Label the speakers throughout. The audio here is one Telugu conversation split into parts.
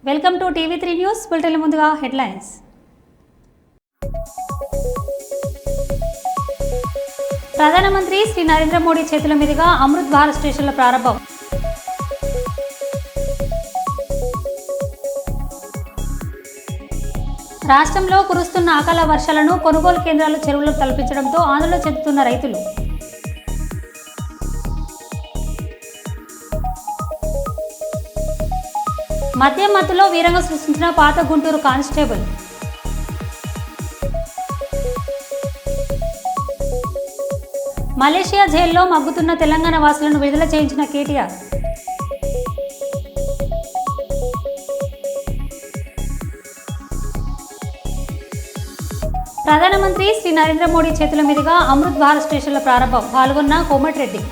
Speaker 1: Welcome to TV three news. Bulletin ముందుగా హెడ్లైన్స్. ప్రధానమంత్రి శ్రీ నరేంద్ర మోడీ చేతుల మీదుగా అమృత్ భారత్ స్టేషన్ల ప్రారంభం. రాష్ట్రంలో కురుస్తున్న అకాల వర్షాలను కొనుగోలు కేంద్రాలు చెరువులకు తలపించడంతో ఆందోళన చెందుతున్న రైతులు. మద్యం మత్తులో వీరంగం సృష్టించిన పాత గుంటూరు కానిస్టేబుల్. మలేషియా జైల్లో మగ్గుతున్న తెలంగాణ వాసులను విడుదల చేయించిన కేటీఆర్. ప్రధానమంత్రి శ్రీ నరేంద్ర మోడీ చేతుల మీదుగా అమృత్ భారత్ స్టేషన్ల ప్రారంభం. పాల్గొన్న కోమటిరెడ్డి.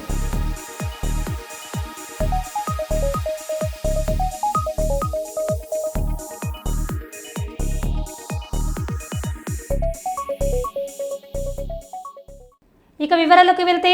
Speaker 1: ఇక వివరాలకు వెళ్తే,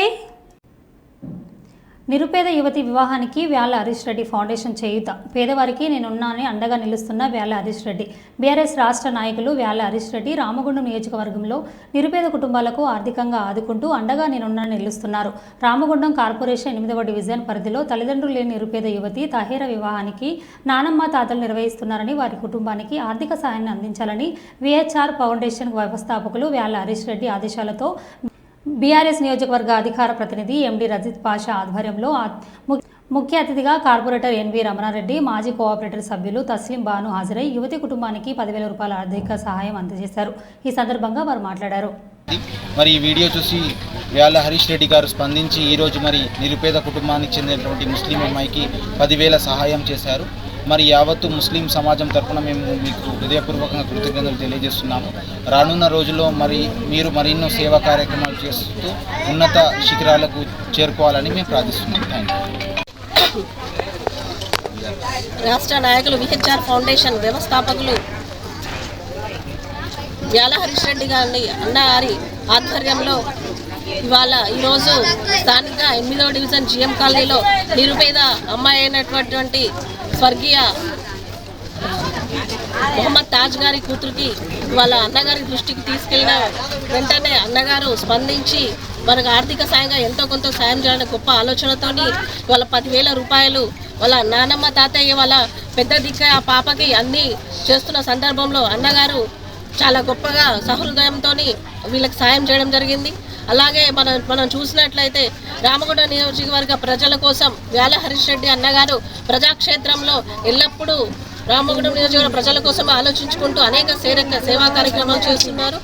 Speaker 1: నిరుపేద యువతి వివాహానికి వ్యాల హరీష్ రెడ్డి ఫౌండేషన్ చేయూత. పేదవారికి నేనున్నానని అండగా నిలుస్తున్న వ్యాల హరీష్ రెడ్డి. బీఆర్ఎస్ రాష్ట్ర నాయకులు వ్యాల హరీష్ రెడ్డి రామగుండం నియోజకవర్గంలో నిరుపేద కుటుంబాలకు ఆర్థికంగా ఆదుకుంటూ అండగా నేనున్నానని నిలుస్తున్నారు. రామగుండం కార్పొరేషన్ 8వ డివిజన్ పరిధిలో తల్లిదండ్రులు లేని నిరుపేద యువతి తహేరా వివాహానికి నానమ్మ తాతలు నిర్వహిస్తున్నారని, వారి కుటుంబానికి ఆర్థిక సాయాన్ని అందించాలని విహెచ్ఆర్ ఫౌండేషన్ వ్యవస్థాపకులు వ్యాల హరీష్ రెడ్డి ఆదేశాలతో బీఆర్ఎస్ నియోజకవర్గ అధికార ప్రతినిధి ఎండి రజిత్ పాషా ఆధ్వర్యంలో ముఖ్య అతిథిగా కార్పొరేటర్ ఎన్వి రమణారెడ్డి, మాజీ కోఆపరేటర్ సభ్యులు తస్లీం బాను హాజరై యువతి కుటుంబానికి 10,000 రూపాయల ఆర్థిక సహాయం అందజేశారు. ఈ సందర్భంగా వారు మాట్లాడారు.
Speaker 2: మరి ఈ వీడియో చూసి వ్యాల హరీష్ రెడ్డి గారు స్పందించి ఈరోజు మరి నిరుపేద కుటుంబానికి చెందినటువంటి ముస్లిం అమ్మాయికి 10,000 సహాయం చేశారు. మరి యావత్తు ముస్లిం సమాజం తరఫున మేము మీకు హృదయపూర్వకంగా కృతజ్ఞతలు తెలియజేస్తున్నాము. రానున్న రోజుల్లో మీరు మరెన్నో సేవా కార్యక్రమాలు చేస్తూ ఉన్నత శిఖరాలకు చేరుకోవాలని మేము ప్రార్థిస్తున్నాం. Thank you.
Speaker 3: రాష్ట్ర నాయకులు విహెచ్ఆర్ ఫౌండేషన్ వ్యవస్థాపకులు వ్యాల హరీష్ రెడ్డి గారి అన్నగారి ఆధ్వర్యంలో ఈరోజు స్థానిక 8వ డివిజన్ జిఎం కాలనీలో నిరుపేద అమ్మాయి అయినటువంటి స్వర్గీయ మొహమ్మద్ తాజ్ గారి కూతురికి వాళ్ళ అన్నగారి దృష్టికి తీసుకెళ్ళిన వెంటనే అన్నగారు స్పందించి మనకు ఆర్థిక సాయంగా ఎంతో కొంత సాయం చేయాలని గొప్ప ఆలోచనతోని వాళ్ళ 10,000 రూపాయలు వాళ్ళ నానమ్మ తాతయ్య వాళ్ళ పెద్ద దిక్క ఆ పాపకి అన్నీ చేస్తున్న సందర్భంలో అన్నగారు చాలా గొప్పగా సహృదయంతో వీళ్ళకి సాయం చేయడం జరిగింది. అలాగే మనం చూసినట్లయితే రామగుండం నియోజకవర్గ ప్రజల కోసం వ్యాల హరీష్ రెడ్డి అన్నగారు ప్రజాక్షేత్రంలో ఎల్లప్పుడూ రామగుండం నియోజకవర్గ ప్రజల కోసం ఆలోచించుకుంటూ అనేక సేవా కార్యక్రమాలు చేస్తున్నారు.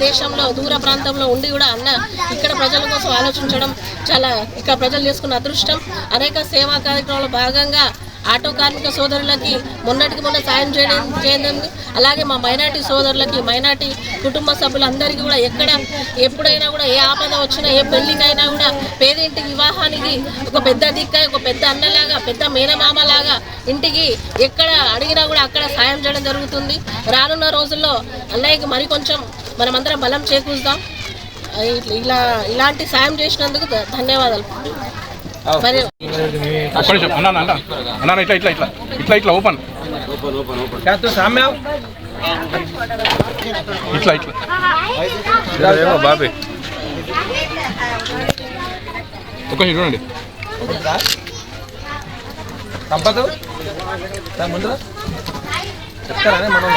Speaker 3: దేశంలో దూర ప్రాంతంలో ఉండి కూడా అన్న ఇక్కడ ప్రజల కోసం ఆలోచించడం చాలా ఇక్కడ ప్రజలు చేసుకున్న అదృష్టం. అనేక సేవా కార్యక్రమాల్లో భాగంగా ఆటో కార్మిక సోదరులకి మొన్నటికి మొన్న సాయం చేయడం, అలాగే మా మైనార్టీ సోదరులకి, మైనార్టీ కుటుంబ సభ్యులందరికీ కూడా ఎప్పుడైనా కూడా ఏ ఆపద వచ్చినా, ఏ పెళ్లికైనా కూడా పేదింటి వివాహానికి ఒక పెద్ద దిక్క, ఒక పెద్ద అన్నలాగా, పెద్ద మేనమామలాగా ఇంటికి ఎక్కడ అడిగినా కూడా అక్కడ సాయం చేయడం జరుగుతుంది. రానున్న రోజుల్లో అన్నయ్యకి మరి కొంచెం మనమందరం బలం చేకూరుస్తాం. ఇలాంటి సాయం చేసినందుకు ధన్యవాదాలు. మరి
Speaker 4: ఇట్లా ఓపెన్ ఇట్లా బాబే ఒక చూడండి
Speaker 2: సంపద ముందు చెప్తారా మనం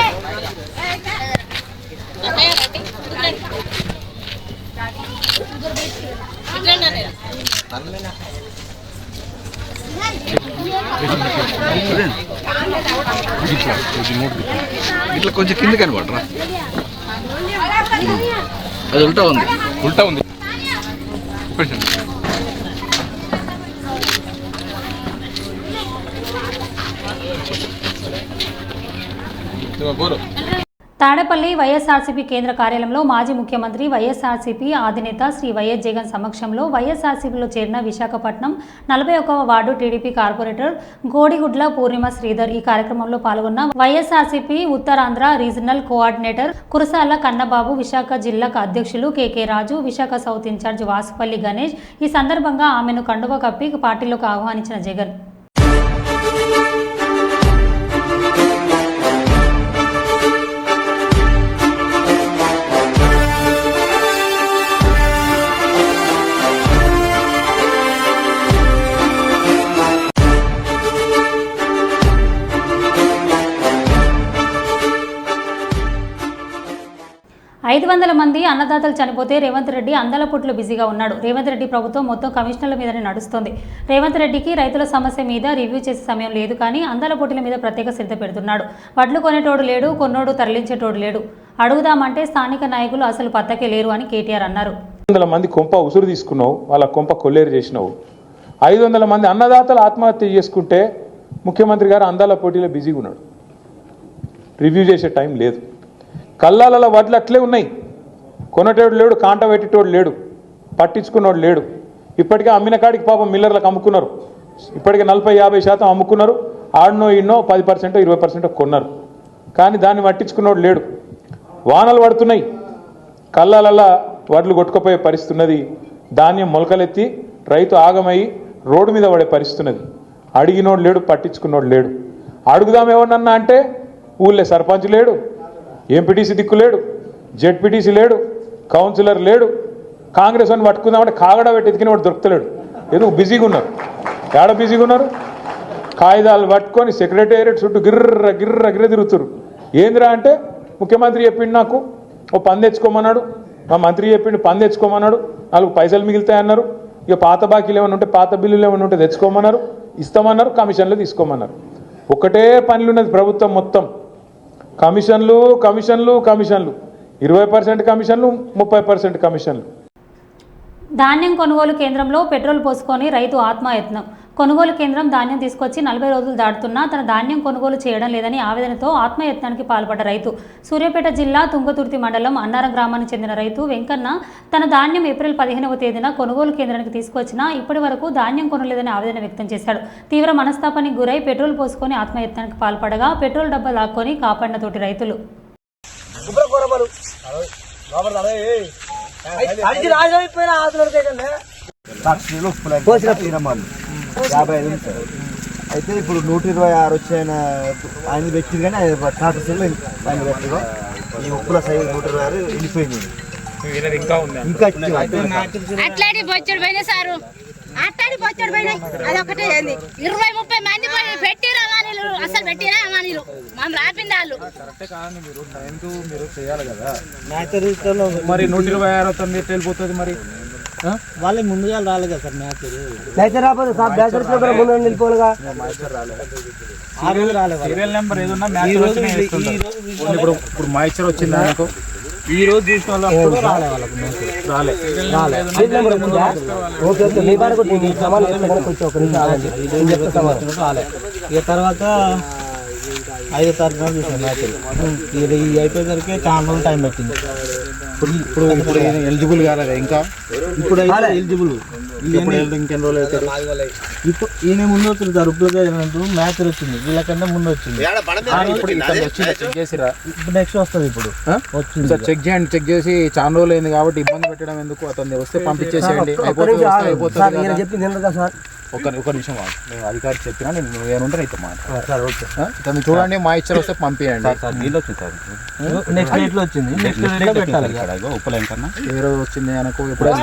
Speaker 4: ఇట్లా కొంచెం కింద కనబడరా, అది ఉల్టా ఉంది.
Speaker 1: తాడేపల్లి వైఎస్ఆర్సీపీ కేంద్ర కార్యాలయంలో మాజీ ముఖ్యమంత్రి వైఎస్ఆర్సీపీ అధినేత శ్రీ వైఎస్ జగన్ సమక్షంలో వైఎస్ఆర్సీపీలో చేరిన విశాఖపట్నం 41వ వార్డు టీడీపీ కార్పొరేటర్ గోడిగుడ్ల పూర్ణిమ శ్రీధర్ ఈ కార్యక్రమంలో పాల్గొన్న వైఎస్ఆర్సీపీ ఉత్తరాంధ్ర రీజనల్ కోఆర్డినేటర్ కురసాల కన్నబాబు, విశాఖ జిల్లా అధ్యక్షులు కేకే రాజు, విశాఖ సౌత్ ఇన్ఛార్జ్ వాసుపల్లి గణేష్ ఈ సందర్భంగా ఆమెను కండువ కప్పి పార్టీలోకి ఆహ్వానించిన జగన్ 500 మంది అన్నదాతలు చనిపోతే రేవంత్ రెడ్డి అందాల పుట్లు బిజీగా ఉన్నాడు. రేవంత్ రెడ్డి ప్రభుత్వం మొత్తం కమిషనర్ల మీదనే నడుస్తోంది. రేవంత్ రెడ్డికి రైతుల సమస్య మీద రివ్యూ చేసే సమయం లేదు, కానీ అందాల పుట్ల మీద ప్రత్యేక శ్రద్ధ పెడుతున్నాడు. వడ్లు కొనేటోడు లేడు, కొన్నోడు తరలించేటోడు లేడు. అడుగుదామంటే స్థానిక నాయకులు అసలు పత్తకే లేరు అని కేటీఆర్ అన్నారు.
Speaker 5: 500 మంది కొంప ఉసురు తీసుకున్నావు, వాళ్ళ కొంప కొల్లేరు చేసినావు. 500 మంది అన్నదాతలు ఆత్మహత్య చేసుకుంటే ముఖ్యమంత్రి గారు అందాల పోటీలో బిజీగా ఉన్నాడు. రివ్యూ చేసే టైం లేదు. కల్లాల వడ్లు అట్లే ఉన్నాయి, కొనటోడు లేడు, కాంట పెట్టేటోడు లేడు, పట్టించుకున్నోడు లేడు. ఇప్పటికే అమ్మిన కాడికి పాపం మిల్లర్లకు అమ్ముకున్నారు. ఇప్పటికే 40-50% అమ్ముకున్నారు. ఆడనో ఇన్నో 10% 20% కొన్నారు, కానీ దాన్ని పట్టించుకున్నోడు లేడు. వానలు పడుతున్నాయి, కల్లాలల్లా వడ్లు కొట్టుకుపోయే పరిస్థితి ఉన్నది. ధాన్యం మొలకలెత్తి రైతు ఆగమై రోడ్డు మీద పడే పరిస్థితి ఉన్నది. అడిగినోడు లేడు, పట్టించుకున్నోడు లేడు. అడుగుదాం ఎవరినన్నా అంటే ఊళ్ళో సర్పంచ్ లేడు, ఎంపీటీసీ దిక్కు లేడు, జెడ్పీటీసీ లేడు, కౌన్సిలర్ లేడు. కాంగ్రెస్ అని పట్టుకుందామంటే కాగడా పెట్టి ఎతికిన వాడు దొరుకుతలేడు. ఎందుకు బిజీగా ఉన్నారు? ఏడ బిజీగా ఉన్నారు? కాగితాలు పట్టుకొని సెక్రటేరియట్ చుట్టూ గిర్ర గిర్ర గిర్ర తిరుగుతారు. ఏందిరా అంటే ముఖ్యమంత్రి చెప్పిండు, నాకు ఓ పని తెచ్చుకోమన్నాడు, మా మంత్రి చెప్పిండు పని తెచ్చుకోమన్నాడు, 4 పైసలు మిగులుతాయన్నారు. ఇక పాత బాకీలు ఏమైనా ఉంటే, పాత బిల్లులు ఏమైనా ఉంటే తెచ్చుకోమన్నారు, ఇస్తామన్నారు, కమిషన్లు తీసుకోమన్నారు. ఒకటే పనులు ఉన్నది ప్రభుత్వం మొత్తం. కమిషన్లు కమిషన్లు కమిషన్లు, 20% కమిషన్లు, 30% కమిషన్లు.
Speaker 1: ధాన్యం కొనుగోలు కేంద్రంలో పెట్రోల్ పోసుకొని రైతు ఆత్మయత్నం. కొనుగోలు కేంద్రం ధాన్యం తీసుకొచ్చి 40 రోజులు దాటుతున్నా తన ధాన్యం కొనుగోలు చేయడం లేదని ఆవేదనతో ఆత్మయత్నానికి పాల్పడ్డ రైతు. సూర్యాపేట జిల్లా తుంగతుర్తి మండలం అన్నారం గ్రామానికి చెందిన రైతు వెంకన్న తన ధాన్యం ఏప్రిల్ 15వ తేదీన కొనుగోలు కేంద్రానికి తీసుకొచ్చినా ఇప్పటి వరకు ధాన్యం కొనలేదని ఆవేదన వ్యక్తం చేశాడు. తీవ్ర మనస్తాపానికి గురై పెట్రోల్ పోసుకొని ఆత్మయత్నానికి పాల్పడగా పెట్రోల్ డబ్బా లాక్కొని కాపాడిన తోటి రైతులు.
Speaker 6: అయితే ఇప్పుడు 126 వచ్చాయన ఆయన పెట్టింది, కానీ ట్రాక్టర్స్ ఆయన పెట్టిగా ఈ ఉప్పుల సైజు 126 వెళ్ళిపోయింది. ఇంకా
Speaker 7: అట్లాంటి బొచ్చడు పోయినా సారు, అట్లాంటి బొచ్చడు పోయినాయి. అదొకటే 20-30 మంది పెట్టిరా అమానీలు, అసలు పెట్టిరా అమానీలు మనం రాపింది వాళ్ళు.
Speaker 6: మీరు చేయాలి కదా,
Speaker 2: మరి 126 తొమ్మిది వెళ్ళిపోతుంది. మరి
Speaker 6: వాళ్ళే ముందుగా రాలేదు కదా సార్. మ్యాచ్ రాలేదు సార్, బ్యాచర్ ముందు వెళ్ళిపోవాలిగా.
Speaker 2: సీరియల్ నెంబర్ ఏదన్నా మ్యాచ్ ఇప్పుడు మ్యాచర్ వచ్చింది అనుకో,
Speaker 6: ఈ రోజు చూసిన వాళ్ళు రాలే. ఇక తర్వాత 5వ తారీఖున చూసాను మ్యాచ్. ఇది అయిపోయేసరికి చాలా రోజులు టైం పెట్టింది.
Speaker 2: ఇప్పుడు ఎలిజిబుల్ కాలేదు ఇంకా.
Speaker 6: ఇప్పుడు ఎలిజిబుల్ ఇంకెన్ని రోజులు అవుతారు. ఇప్పుడు ఈయన ముందు వచ్చింది సార్, ఇప్పుడు మ్యాచ్ వచ్చింది, వీళ్ళకంటే ముందు వచ్చింది. ఇప్పుడు నెక్స్ట్ వస్తుంది. ఇప్పుడు వచ్చింది
Speaker 2: సార్, చెక్ చేయండి. చెక్ చేసి చాలా రోజులు అయింది కాబట్టి ఇబ్బంది పెట్టడం ఎందుకు, అతను వస్తే పంపించేసేయండి, అయిపోతుంది.
Speaker 6: చెప్పింది సార్.
Speaker 2: ఒక నిమిషం నేను అధికారికి చెప్పినా, నేను ఏమంటే అయితే మాట్లాడు. ఓకే, చూడండి, మా ఇచ్చర్ వస్తే పంపించండి.
Speaker 6: నెక్స్ట్ డేట్ లో వచ్చింది, నెక్స్ట్ డేట్ లో పెట్టాలి.
Speaker 2: ఉప్పలేం కన్నా ఏ రోజు వచ్చింది అనుకో, ఎప్పుడు
Speaker 6: 5వ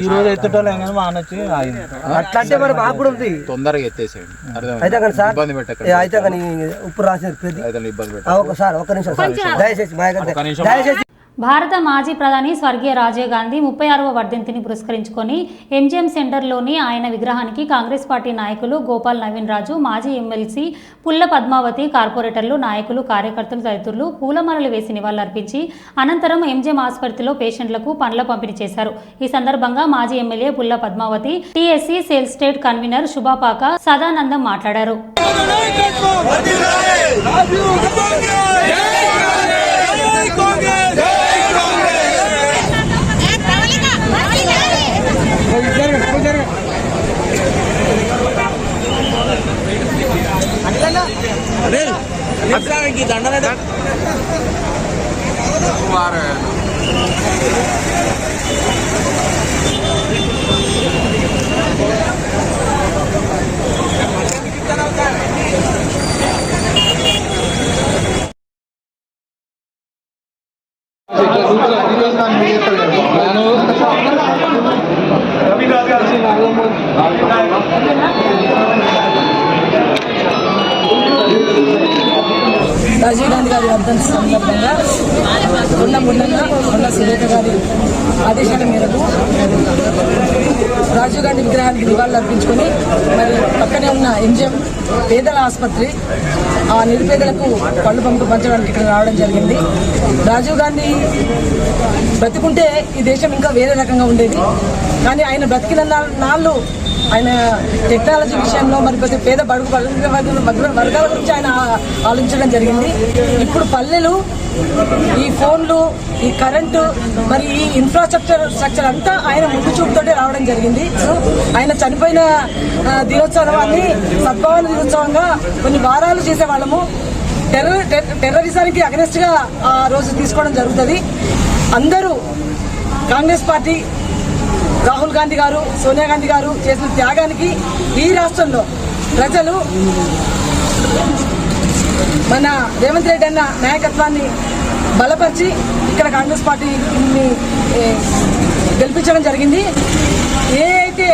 Speaker 6: ఈ రోజు ఎత్తటోళ్ళు కానీ మా అనొచ్చి అట్లంటే మరి మాకు కూడా ఉంది.
Speaker 2: తొందరగా ఎత్తేసేయండి, ఇబ్బంది పెట్టకండి.
Speaker 6: అయితే కానీ ఉప్పు రాసేది
Speaker 2: ఇబ్బంది పెట్టండి.
Speaker 6: సార్ ఒక్క నిమిషం దయచేసి.
Speaker 1: భారత మాజీ ప్రధాని స్వర్గీయ రాజీవ్ గాంధీ 36వ వర్ధంతిని పురస్కరించుకొని ఎంజిఎం సెంటర్లోని ఆయన విగ్రహానికి కాంగ్రెస్ పార్టీ నాయకులు గోపాల్ నవీన్ రాజు, మాజీ ఎమ్మెల్సీ పుల్ల పద్మావతి, కార్పొరేటర్లు, నాయకులు, కార్యకర్తలు తదితరులు పూలమాలలు వేసి నివాళులర్పించి అనంతరం ఎంజిఎం ఆసుపత్రిలో పేషెంట్లకు పండ్ల పంపిణీ చేశారు. ఈ సందర్భంగా మాజీ MLA Pulla Padmavathi, TSC cell state convener Subhapaka Sadanandam మాట్లాడారు.
Speaker 5: రవి గారు
Speaker 8: రాజీవ్ గాంధీ గారి వర్ధంతి సందర్భంగా కొండ సురేఖ గారి ఆదేశాల మేరకు రాజీవ్ గాంధీ విగ్రహానికి నివాళులు అర్పించుకొని మరి పక్కనే ఉన్న ఎంజిఎం పేదల ఆసుపత్రి ఆ నిరుపేదలకు పళ్ళు పంచడానికి ఇక్కడ రావడం జరిగింది. రాజీవ్ గాంధీ బ్రతికుంటే ఈ దేశం ఇంకా వేరే రకంగా ఉండేది. కానీ ఆయన బ్రతికిన నాళ్ళు ఆయన టెక్నాలజీ విషయంలో మరి పేద బడుగు వర్గాల గురించి ఆయన ఆలోచించడం జరిగింది. ఇప్పుడు పల్లెలు ఈ ఫోన్లు, ఈ కరెంటు, మరి ఈ ఇన్ఫ్రాస్ట్రక్చర్ అంతా ఆయన ముందు చూపుతోనే రావడం జరిగింది. ఆయన చనిపోయిన దినోత్సవాన్ని సద్భావన దినోత్సవంగా కొన్ని వారాలు చేసేవాళ్ళము. టెర్రరిజానికి అగెనెస్ట్గా ఆ రోజు తీసుకోవడం జరుగుతుంది. అందరూ కాంగ్రెస్ పార్టీ, రాహుల్ గాంధీ గారు, సోనియా గాంధీ గారు చేసిన త్యాగానికి ఈ రాష్ట్రంలో ప్రజలు మన రేవంత్ రెడ్డి అన్న నాయకత్వాన్ని బలపరిచి ఇక్కడ కాంగ్రెస్ పార్టీని గెలిపించడం జరిగింది. ఏ అయితే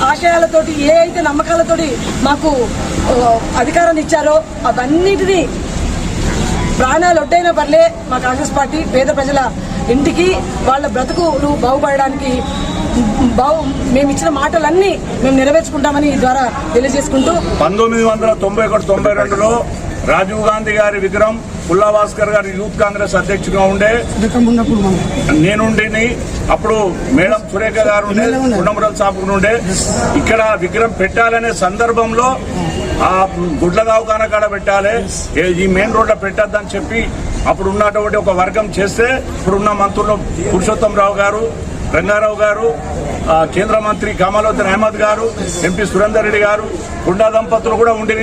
Speaker 8: ఆశయాలతోటి, ఏ అయితే నమ్మకాలతోటి మాకు అధికారాన్ని ఇచ్చారో అవన్నిటినీ ప్రాణాలు ఒడ్డైనా పర్లే మా కాంగ్రెస్ పార్టీ పేద ప్రజల ఇంటికి వాళ్ళ బ్రతుకులు బాగుపడడానికి మేము ఇచ్చిన మాటలన్నీ మేము నెరవేర్చుకుంటామని ఈ ద్వారా తెలియజేసుకుంటూ
Speaker 9: 1991-92లో రాజీవ్ గాంధీ గారి విగ్రహం పుల్లా భాస్కర్ గారి యూత్ కాంగ్రెస్ అధ్యక్షుడిగా ఉండే నేనుండి అప్పుడు మేడం సురేఖ గారు ఉండే, ఉండమరల్ సాబ్ ఉండే. ఇక్కడ విగ్రహం పెట్టాలనే సందర్భంలో ఆ గుడ్లగావ్ కాడ పెట్టాలి, ఈ మెయిన్ రోడ్లో పెట్టద్దని చెప్పి అప్పుడు ఉన్నటువంటి ఒక వర్గం చేస్తే ఇప్పుడున్న మంత్రులు పురుషోత్తం రావు గారు, రంగారావు గారు, కేంద్ర మంత్రి కమలోద్దీన్ అహ్మద్ గారు, ఎంపీ సురేందర్ రెడ్డి గారు, గుండా దంపతులు కూడా ఉండి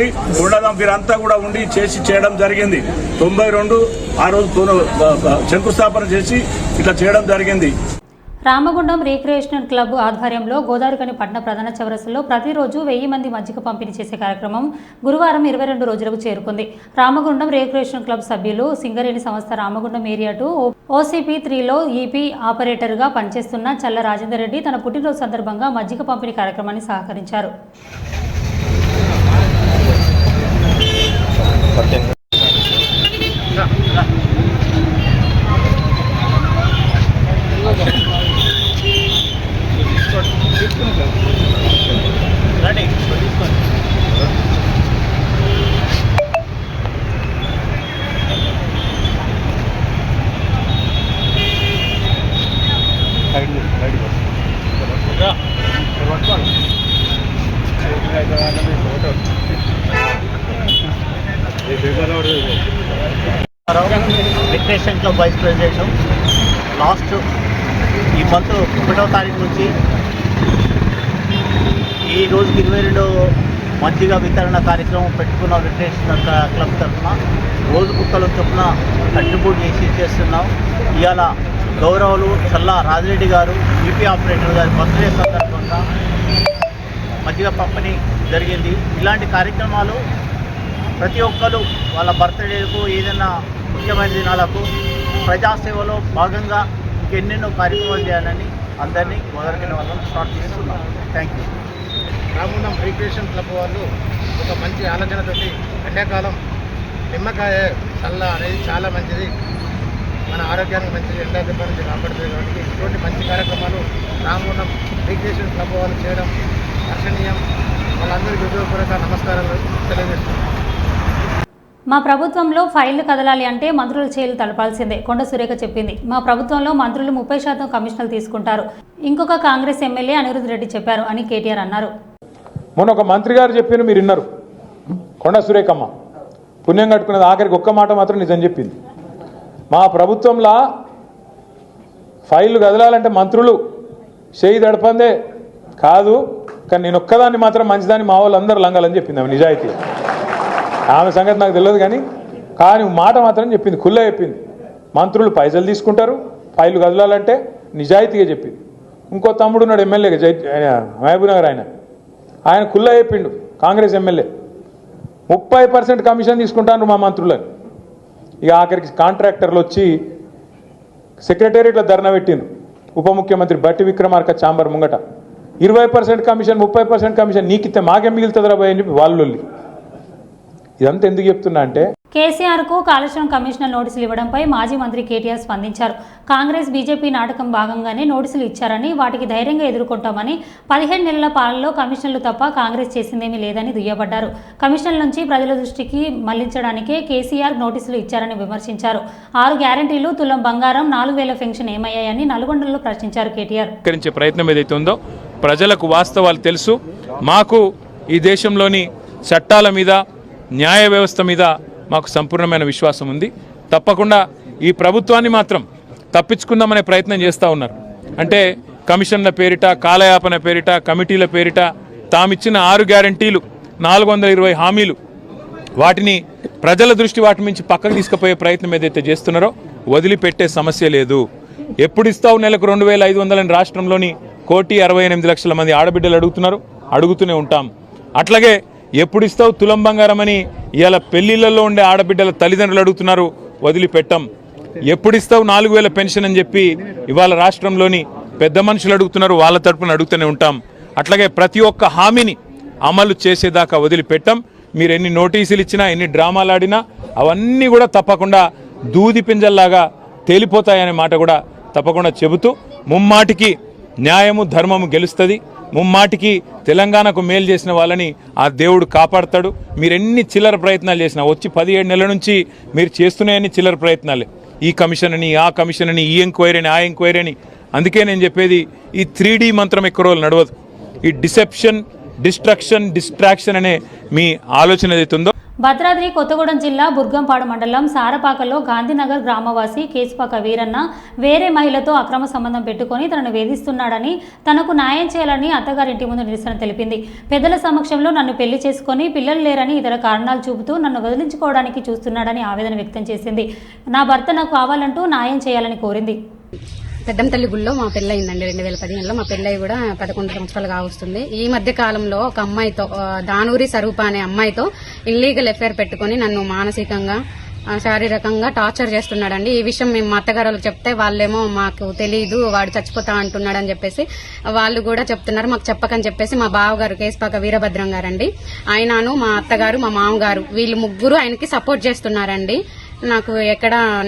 Speaker 9: వీరంతా కూడా ఉండి చేయడం జరిగింది. 92 ఆ రోజు శంకుస్థాపన చేసి ఇట్లా చేయడం జరిగింది.
Speaker 1: రామగుండం రీక్రియేషనల్ క్లబ్ ఆధ్వర్యంలో గోదావరిఖని పట్టణ ప్రధాన చౌరస్సులో ప్రతిరోజు 1000 మంది మజ్జిగ పంపిణీ చేసే కార్యక్రమం గురువారం 22 రోజులకు చేరుకుంది. రామగుండం రీక్రియేషనల్ క్లబ్ సభ్యులు సింగరేణి సంస్థ రామగుండం ఏరియా 2 OCP 3లో ఈపీ ఆపరేటర్గా పనిచేస్తున్న చల్ల రాజేందర్ రెడ్డి తన పుట్టినరోజు సందర్భంగా మజ్జిగ పంపిణీ కార్యక్రమాన్ని సహకరించారు.
Speaker 10: Recreation club vice president last ఈ మంత్ 1వ తారీఖు నుంచి ఈ రోజుకి 22 మజ్జిగ వితరణ కార్యక్రమం పెట్టుకున్న రిక్రియేషనల్ క్లబ్ తరఫున రోజు కుక్కల చొప్పున కంట్రిబ్యూట్ చేస్తున్నాం. ఇవాళ గౌరవులు చల్లా రాజిరెడ్డి గారు ఈపీ ఆపరేటర్ గారి బర్త్డే సందర్భంగా మజ్జిగ పంపిణీ జరిగింది. ఇలాంటి కార్యక్రమాలు ప్రతి ఒక్కరు వాళ్ళ బర్త్డేలకు ఏదైనా ముఖ్యమైన దినాలకు ప్రజాసేవలో భాగంగా ఇంకెన్నెన్నో కార్యక్రమాలు చేయాలని అందరినీ గోదావరిఖని వాళ్ళని ప్రార్థిస్తున్నాం. Thank you.
Speaker 11: Ramagundam recreation club వాళ్ళు ఒక మంచి ఆలోచనతోటి ఎండాకాలం నిమ్మకాయ చల్ల అనేది చాలా మంచిది, మన ఆరోగ్యానికి మంచిది, ఎండా దెబ్బ నుంచి కాపాడుతుంది. కాబట్టి ఇటువంటి మంచి కార్యక్రమాలు రామగుండం రీక్రియేషన్ క్లబ్ వాళ్ళు చేయడం హర్షణీయం. వాళ్ళందరికీ హృదయపూర్వక నమస్కారాలు తెలియజేస్తున్నాం.
Speaker 1: మా ప్రభుత్వంలో ఫైళ్లు కదలాలి అంటే మంత్రుల చేతులు తలపాల్సిందే, కొండ సురేఖ చెప్పింది. మా ప్రభుత్వంలో మంత్రులు 30% కమిషన్లు తీసుకుంటారు, ఇంకొక కాంగ్రెస్ ఎమ్మెల్యే అనిరుద్ రెడ్డి చెప్పారు అని కేటీఆర్ అన్నారు.
Speaker 5: మొన్న ఒక మంత్రి గారు చెప్పిన మీరు విన్నారు, కొండ సురేఖమ్మ పుణ్యం కట్టుకున్నది. ఆఖరికి ఒక్క మాట మాత్రం నిజం చెప్పింది. మా ప్రభుత్వంలో ఫైళ్లు కదలాలంటే మంత్రులు చేయి దడపందే కాదు, కానీ నేను ఒక్కదాన్ని మాత్రం మంచిదాన్ని మా వాళ్ళు అందరూ లంగాలని చెప్పింది. ఆమె నిజాయితీ, ఆమె సంగతి నాకు తెలియదు కానీ మాట మాత్రం చెప్పింది, ఖుల్లా చెప్పింది. మంత్రులు పైసలు తీసుకుంటారు, ఫైళ్లు కదలాలంటే నిజాయితీగా చెప్పింది. ఇంకో తమ్ముడు ఉన్నాడు ఎమ్మెల్యేగా మహబూబ్ నగర్, ఆయన ఖుల్లా చెప్పిండు, కాంగ్రెస్ ఎమ్మెల్యే 30% కమిషన్ తీసుకుంటాను మా మంత్రులని. ఇక ఆఖరికి కాంట్రాక్టర్లు వచ్చి సెక్రటేరియట్లో ధర్నా పెట్టిండ్రు. ఉప ముఖ్యమంత్రి బట్టి విక్రమార్క ఛాంబర్ ముంగట 20% కమిషన్ 30% కమిషన్ నీకిస్తే మాకేం మిగులుతుందిరా భయ్ అని చెప్పి వాళ్ళు. ఇదంతా ఎందుకు చెప్తున్నా అంటే
Speaker 1: కేసీఆర్కు కాళేశ్వరం కమిషనర్ నోటీసులు ఇవ్వడంపై మాజీ మంత్రి కేటీఆర్ స్పందించారు. కాంగ్రెస్ బీజేపీ నాటకం భాగంగానే నోటీసులు ఇచ్చారని, వాటికి ధైర్యంగా ఎదుర్కొంటామని, 15 నెలల పాలనలో కమిషనర్లు తప్ప కాంగ్రెస్ చేసిందేమీ లేదని దుయ్యబడ్డారు. కమిషనర్ల నుంచి ప్రజల దృష్టికి మళ్లించడానికే కేసీఆర్ నోటీసులు ఇచ్చారని విమర్శించారు. 6 గ్యారెంటీలు, తులం బంగారం, 4000 పెన్షన్ ఏమయ్యాయని నల్గొండలో ప్రశ్నించారు కేటీఆర్.
Speaker 5: ప్రయత్నం ఏదైతే ఉందో ప్రజలకు వాస్తవాలు తెలుసు. మాకు ఈ దేశంలోని చట్టాల మీద, న్యాయ వ్యవస్థ మీద మాకు సంపూర్ణమైన విశ్వాసం ఉంది. తప్పకుండా ఈ ప్రభుత్వాన్ని మాత్రం తప్పించుకుందామనే ప్రయత్నం చేస్తూ ఉన్నారు. అంటే కమిషన్ల పేరిట, కాలయాపన పేరిట, కమిటీల పేరిట తామిచ్చిన 6 గ్యారెంటీలు, 420 హామీలు, వాటిని ప్రజల దృష్టి వాటి నుంచి పక్కకు తీసుకుపోయే ప్రయత్నం ఏదైతే చేస్తున్నారో వదిలిపెట్టే సమస్య లేదు. ఎప్పుడు ఇస్తావు నెలకు 2500 అని రాష్ట్రంలోని 1,68,00,000 మంది ఆడబిడ్డలు అడుగుతూనే ఉంటాం. అట్లాగే ఎప్పుడు ఇస్తావు తులం బంగారం అని ఇవాళ పెళ్లిళ్లలో ఉండే ఆడబిడ్డల తల్లిదండ్రులు అడుగుతున్నారు, వదిలిపెట్టాం. ఎప్పుడు ఇస్తావు 4000 పెన్షన్ అని చెప్పి ఇవాళ రాష్ట్రంలోని పెద్ద మనుషులు అడుగుతున్నారు, వాళ్ళ తరపున అడుగుతూనే ఉంటాం. అట్లాగే ప్రతి ఒక్క హామీని అమలు చేసేదాకా వదిలిపెట్టాం. మీరు ఎన్ని నోటీసులు ఇచ్చినా, ఎన్ని డ్రామాలు ఆడినా అవన్నీ కూడా తప్పకుండా దూది పింజల్లాగా తేలిపోతాయనే మాట కూడా తప్పకుండా చెబుతూ, ముమ్మాటికి న్యాయము ధర్మము గెలుస్తుంది. ముమ్మాటికి తెలంగాణకు మేలు చేసిన వాళ్ళని ఆ దేవుడు కాపాడతాడు. మీరు ఎన్ని చిల్లర ప్రయత్నాలు చేసినా, వచ్చి 17 నెలల నుంచి మీరు చేస్తున్నాయని చిల్లర ప్రయత్నాలే. ఈ కమిషన్ అని, ఆ కమిషన్ అని, ఈ ఎంక్వైరీ అని, ఆ ఎంక్వైరీ అని. అందుకే నేను చెప్పేది, ఈ 3D మంత్రం ఎక్కువ రోజులు నడవదు. ఈ డిసెప్షన్, డిస్ట్రక్షన్, డిస్ట్రాక్షన్ అనే మీ ఆలోచన ఏదైతుందో.
Speaker 1: భద్రాద్రి కొత్తగూడెం జిల్లా బుర్గంపాడు మండలం సారపాకలో గాంధీనగర్ గ్రామవాసి కేసుపాక వీరన్న వేరే మహిళతో అక్రమ సంబంధం పెట్టుకొని తనను వేధిస్తున్నాడని, తనకు న్యాయం చేయాలని అత్తగారింటి ముందు నిరసన తెలిపింది. పెద్దల సమక్షంలో నన్ను పెళ్లి చేసుకొని పిల్లలు లేరని ఇతర కారణాలు చూపుతూ నన్ను వదిలించుకోవడానికి చూస్తున్నాడని ఆవేదన వ్యక్తం చేసింది. నా భర్త నాకు కావాలంటూ న్యాయం చేయాలని కోరింది.
Speaker 7: పెద్దంతల్లి గుళ్ళో మా పెళ్ళయిందండి 2015లో. మా పెళ్ళయి కూడా 11 సంవత్సరాలు కావస్తుంది. ఈ మధ్య కాలంలో ఒక అమ్మాయితో, దానూరి స్వరూప అనే అమ్మాయితో ఇల్లీగల్ ఎఫైర్ పెట్టుకుని నన్ను మానసికంగా, శారీరకంగా టార్చర్ చేస్తున్నాడండి. ఈ విషయం మేము మా అత్తగారు చెప్తే వాళ్ళేమో మాకు తెలియదు, వాడు చచ్చిపోతా అంటున్నాడు అని చెప్పేసి వాళ్ళు కూడా చెప్తున్నారు. మాకు చెప్పకని చెప్పేసి మా బావగారు కేసుపాక వీరభద్రం గారండి, ఆయనను మా అత్తగారు, మా మామగారు, వీళ్ళు ముగ్గురు ఆయనకి సపోర్ట్ చేస్తున్నారండి. నాకు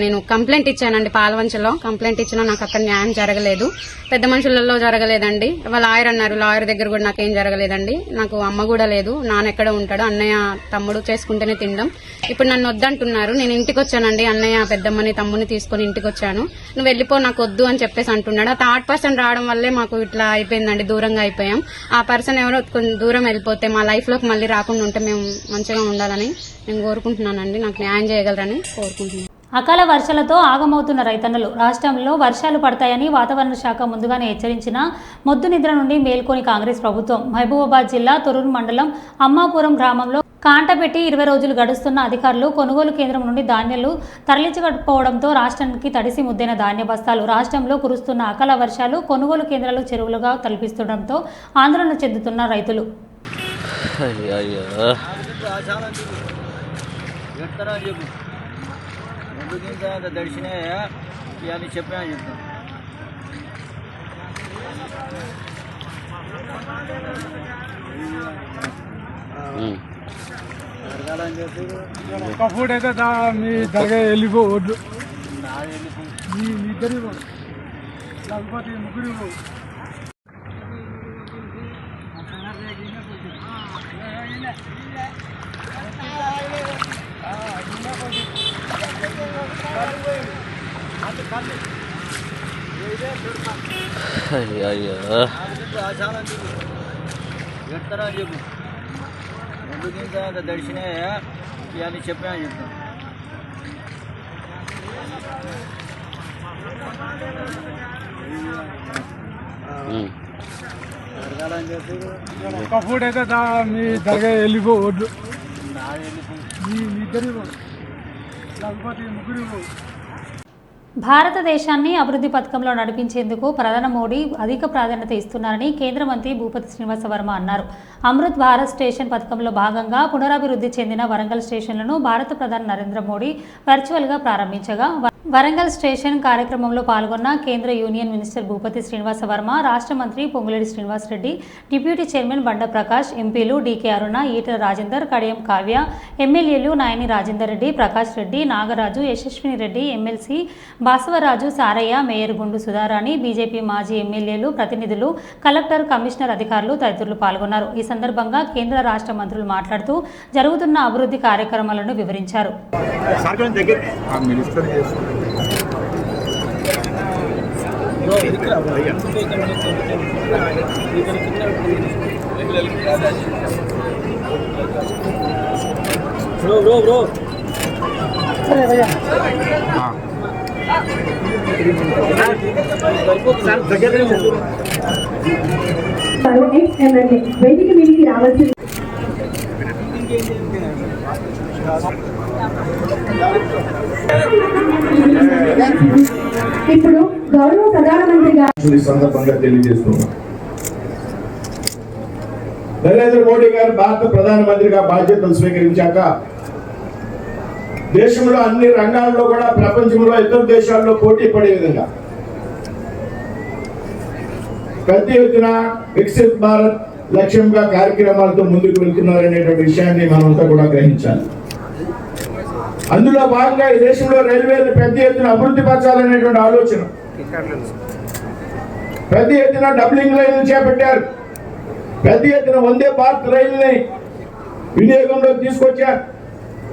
Speaker 7: నేను కంప్లైంట్ ఇచ్చానండి, పాలవంచలో కంప్లైంట్ ఇచ్చినా నాకు అక్కడ న్యాయం జరగలేదు. పెద్ద మనుషులలో జరగలేదండి. వాళ్ళ లాయర్ అన్నారు, లాయర్ దగ్గర కూడా నాకేం జరగలేదండి. నాకు అమ్మ కూడా లేదు, నాన్న ఎక్కడ ఉంటాడు, అన్నయ్య తమ్ముడు చేసుకుంటేనే తినడం. ఇప్పుడు నన్ను వద్దంటున్నారు. నేను ఇంటికి వచ్చానండి, అన్నయ్య పెద్దమ్మని తమ్ముని తీసుకుని ఇంటికి వచ్చాను. నువ్వు వెళ్ళిపో, నాకు వద్దు అని చెప్పేసి అంటున్నాడు. ఆ 3rd పర్సన్ రావడం వల్లే మాకు ఇట్లా అయిపోయిందండి, దూరంగా అయిపోయాం. ఆ పర్సన్ ఎవరో కొంచెం దూరం వెళ్ళిపోతే మా లైఫ్ లోకి మళ్ళీ రాకుండా ఉంటే మేము మంచిగా ఉండాలని నేను కోరుకుంటున్నానండి. నాకు న్యాయం చేయగలరని కోరుకుంటున్నాను.
Speaker 1: అకాల వర్షాలతో ఆగమవుతున్న రైతన్నలు. రాష్ట్రంలో వర్షాలు పడతాయని వాతావరణ శాఖ ముందుగానే హెచ్చరించిన మొద్దు నిద్ర నుండి మేల్కొని కాంగ్రెస్ ప్రభుత్వం. మహబూబాబాద్ జిల్లా తొర్రూరు మండలం అమ్మాపురం గ్రామంలో కాంటపెట్టి 20 రోజులు గడుస్తున్న అధికారులు కొనుగోలు కేంద్రం నుండి ధాన్యాలు తరలించకపోవడంతో రాష్ట్రానికి తడిసి ముద్దైన ధాన్య బస్తాలు. రాష్ట్రంలో కురుస్తున్న అకాల వర్షాలు కొనుగోలు కేంద్రాలు చెరువులుగా తలపిస్తుండటంతో ఆందోళన చెందుతున్న రైతులు.
Speaker 10: దర్శనే చెప్పాను
Speaker 11: ఒక ఫుడ్ అయితే మీ దగ్గర వెళ్ళిపోవద్దు, మీ ఇద్దరు లేకపోతే ముగ్గురు.
Speaker 10: దర్శనే చెప్పాను
Speaker 11: ఒక ఫుడ్ అయితే మీ దగ్గర వెళ్ళిపోవద్దు, మీ ఇద్దరు లేకపోతే ముగ్గురు.
Speaker 1: భారతదేశాన్ని అభివృద్ధి పథకంలో నడిపించేందుకు ప్రధాని మోడీ అధిక ప్రాధాన్యత ఇస్తున్నారని కేంద్ర మంత్రి భూపతి శ్రీనివాస వర్మ అన్నారు. అమృత్ భారత్ స్టేషన్ పథకంలో భాగంగా పునరాభివృద్ధి చెందిన వరంగల్ స్టేషన్లను భారత ప్రధాని నరేంద్ర మోడీ వర్చువల్గా ప్రారంభించగా వరంగల్ స్టేషన్ కార్యక్రమంలో పాల్గొన్న కేంద్ర యూనియన్ మినిస్టర్ భూపతి శ్రీనివాస వర్మ, రాష్ట్ర మంత్రి పొంగులేటి శ్రీనివాసరెడ్డి, డిప్యూటీ చైర్మన్ బండ ప్రకాష్, ఎంపీలు డీకే అరుణ, ఈటల రాజేందర్, కడియం కావ్య, ఎమ్మెల్యేలు నాయని రాజేందర్ రెడ్డి, ప్రకాష్ రెడ్డి, నాగరాజు, యశస్విని రెడ్డి, ఎమ్మెల్సీ బాసవరాజు, సారయ్య, మేయర్ గుండు సుధారాణి, బీజేపీ మాజీ ఎమ్మెల్యేలు, ప్రతినిధులు, కలెక్టర్, కమిషనర్ అధికారులు తదితరులు పాల్గొన్నారు. ఈ సందర్భంగా కేంద్ర రాష్ట్ర మంత్రులు మాట్లాడుతూ జరుగుతున్న అభివృద్ధి కార్యక్రమాలను వివరించారు.
Speaker 12: వేదిక మీదకి రావాల్సింది. ఇప్పుడు గౌరవ ప్రధానమంత్రి గారు
Speaker 13: సందర్భంగా తెలియజేస్తున్నాం. నరేంద్ర మోడీ గారు భారత ప్రధానమంత్రిగా బాధ్యతలు స్వీకరించాక దేశంలో అన్ని రంగాల్లో కూడా ప్రపంచంలో ఇతర దేశాల్లో పోటీ పడే విధంగా పెద్ద ఎత్తున వికసిత్ భారత్ లక్ష్యంగా కార్యక్రమాలతో ముందుకు వెళ్తున్నారనేటువంటి విషయాన్ని మనంతా కూడా గ్రహించాలి. అందులో భాగంగా ఈ దేశంలో రైల్వేలు పెద్ద ఎత్తున అభివృద్ధి పరచాలనేటువంటి ఆలోచన, పెద్ద ఎత్తున డబ్లింగ్ రైలు చేపట్టారు, పెద్ద ఎత్తున వందే భారత్ రైలుని వినియోగంలోకి తీసుకొచ్చారు.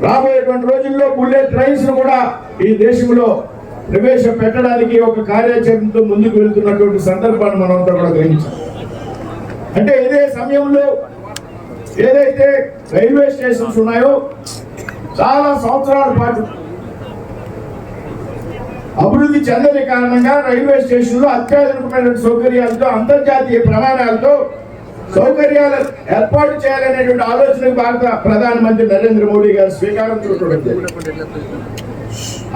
Speaker 13: రాబోయేటువంటి రోజుల్లో బుల్లెట్ ట్రైన్స్ ను కూడా ఈ దేశంలో ప్రవేశపెట్టడానికి ఒక కార్యాచరణతో ముందుకు వెళ్తున్నటువంటి సందర్భాన్ని మనంతా కూడా గ్రహించాలి. అంటే ఇదే సమయంలో ఏదైతే రైల్వే స్టేషన్స్ ఉన్నాయో చాలా సంవత్సరాల పాటు అభివృద్ధి చెందని కారణంగా రైల్వే స్టేషన్లో అత్యాధునికమైన సౌకర్యాలతో అంతర్జాతీయ ప్రమాణాలతో సౌకర్యాలు ఏర్పాటు చేయాలనేటువంటి ఆలోచనకు భారత ప్రధానమంత్రి నరేంద్ర మోడీ గారు శ్రీకారం చుట్టడం.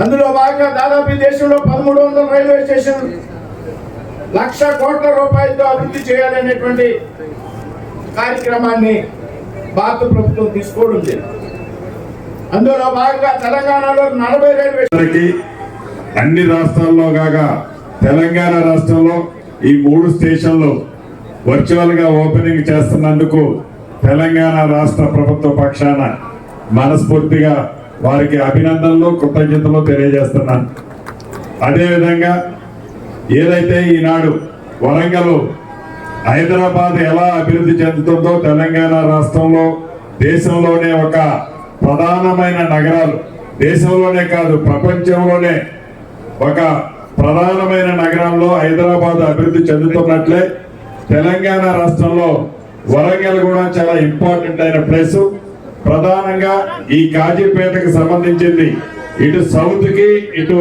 Speaker 13: అందులో భాగంగా దాదాపు ఈ దేశంలో 1300 రైల్వే స్టేషన్లు 1,00,000 కోట్ల రూపాయలతో అభివృద్ధి చేయాలనేటువంటి కార్యక్రమాన్ని భారత ప్రభుత్వం తీసుకోవడం జరిగింది. అందులో భాగంగా తెలంగాణలో 40 రైల్వే
Speaker 14: అన్ని రాష్ట్రాల్లో కాగా తెలంగాణ రాష్ట్రంలో ఈ 3 స్టేషన్లు వర్చువల్ గా ఓపెనింగ్ చేస్తున్నందుకు తెలంగాణ రాష్ట్ర ప్రభుత్వ పక్షాన మనస్ఫూర్తిగా వారికి అభినందనలు, కృతజ్ఞతలు తెలియజేస్తున్నాను. అదేవిధంగా ఏదైతే ఈనాడు వరంగల్ హైదరాబాద్ ఎలా అభివృద్ధి చెందుతుందో తెలంగాణ రాష్ట్రంలో దేశంలోనే ఒక ప్రధానమైన నగరాలు, దేశంలోనే కాదు ప్రపంచంలోనే ఒక ప్రధానమైన నగరంలో హైదరాబాద్ అభివృద్ధి చెందుతున్నట్లే తెలంగాణ రాష్ట్రంలో వరంగల్ కూడా చాలా ఇంపార్టెంట్ అయిన ప్లేస్. ప్రధానంగా ఈ కాజీపేటకు సంబంధించింది ఇటు సౌత్ కి ఇటు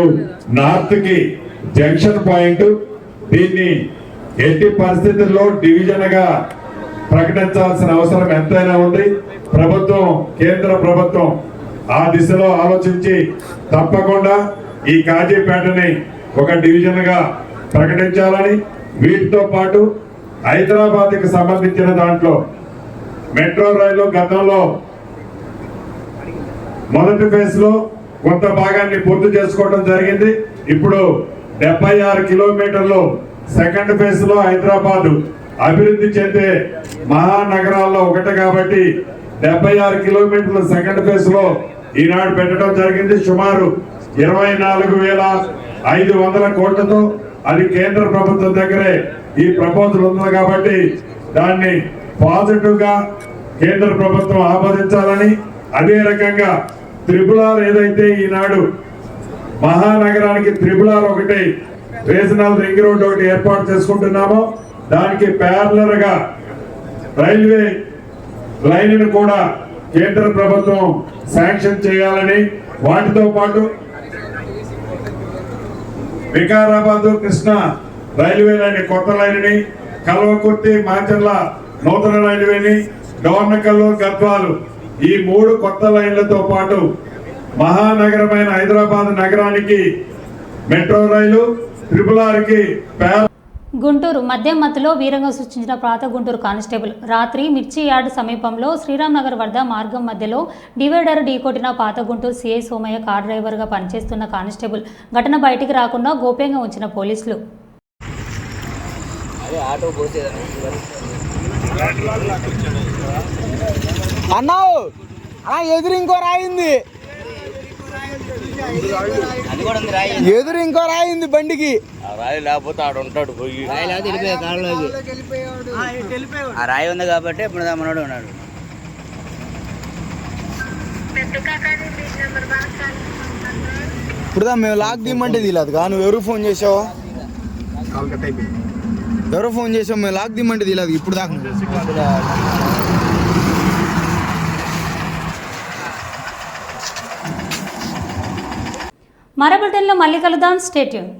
Speaker 14: నార్త్ కి జంక్షన్ పాయింట్. దీన్ని ఎట్టి పరిస్థితుల్లో డివిజన్ గా ప్రకటించాల్సిన అవసరం ఎంతైనా ఉంది. ప్రభుత్వం, కేంద్ర ప్రభుత్వం ఆ దిశలో ఆలోచించి తప్పకుండా ఈ కాజీపేటని ఒక డివిజన్ గా ప్రకటించాలని, వీటితో పాటు హైదరాబాద్ కి సంబంధించిన దాంట్లో మెట్రో రైలు గతంలో మొదటి ఫేజ్ లో కొంత భాగాన్ని పూర్తి చేసుకోవడం జరిగింది. ఇప్పుడు 76 కిలోమీటర్లు సెకండ్ ఫేజ్ లో హైదరాబాద్ అభివృద్ధి చెందే మహానగరాల్లో ఒకటి కాబట్టి 76 కిలోమీటర్ల సెకండ్ ఫేజ్ లో ఈనాడు పెట్టడం జరిగింది. సుమారు 24,500 కోట్లతో అది కేంద్ర ప్రభుత్వం దగ్గరే ఈ ప్రపోజల్ ఉంది కాబట్టి దాన్ని పాజిటివ్ గా కేంద్ర ప్రభుత్వం ఆమోదించాలని, అదే రకంగా త్రిపులార్ ఏదైతే ఈనాడు మహానగరానికి త్రిపులార్ ఒకటి రీజనల్ రింగ్ రోడ్ ఒకటి ఏర్పాటు చేసుకుంటున్నామో దానికి ప్యారలర్ గా రైల్వే లైన్ కూడా కేంద్ర ప్రభుత్వం శాంక్షన్ చేయాలని, వాటితో పాటు వికారాబాద్ కృష్ణ రైల్వే లైన్ కొత్త లైన్, కల్వకుర్తి మాచర్ల నూతన రైల్వేని, డోర్నకల్లు గద్వాలు ఈ 3 కొత్త లైన్లతో పాటు మహానగరమైన హైదరాబాద్ నగరానికి మెట్రో రైలు, త్రిపుల్ ఆర్ కి
Speaker 1: గుంటూరు మద్యం మత్తులో వీరంగం సృష్టించిన పాత గుంటూరు కానిస్టేబుల్ రాత్రి మిర్చి యార్డ్ సమీపంలో శ్రీరామ్ నగర్ వద్ద మార్గం మధ్యలో డివైడర్ ఢీకొట్టిన పాత గుంటూరు సిఐ సోమయ్య కార్ డ్రైవర్గా పనిచేస్తున్న కానిస్టేబుల్ ఘటన బయటికి రాకుండా గోప్యంగా ఉంచిన పోలీసులు.
Speaker 6: ఎదురు ఇంకో రాయింది బండికి
Speaker 10: రాయి లేకపోతే ఆడు ఉంటాడు పోయి ఆ రాయి ఉంది కాబట్టి ఇప్పుడు మనోడు ఉన్నాడు.
Speaker 6: ఇప్పుడు మేము లాక్ దిమ్మంటే తీయలేదుగా. నువ్వు ఎవరు ఫోన్ చేసావు? ఎవరో ఫోన్ చేసావు? మేము లాక్ దిమ్మంటే తీయలేదు ఇప్పుడు దాకా.
Speaker 1: మరో బులెటిన్లో మళ్ళీ కలుద్దాం. Stay tune.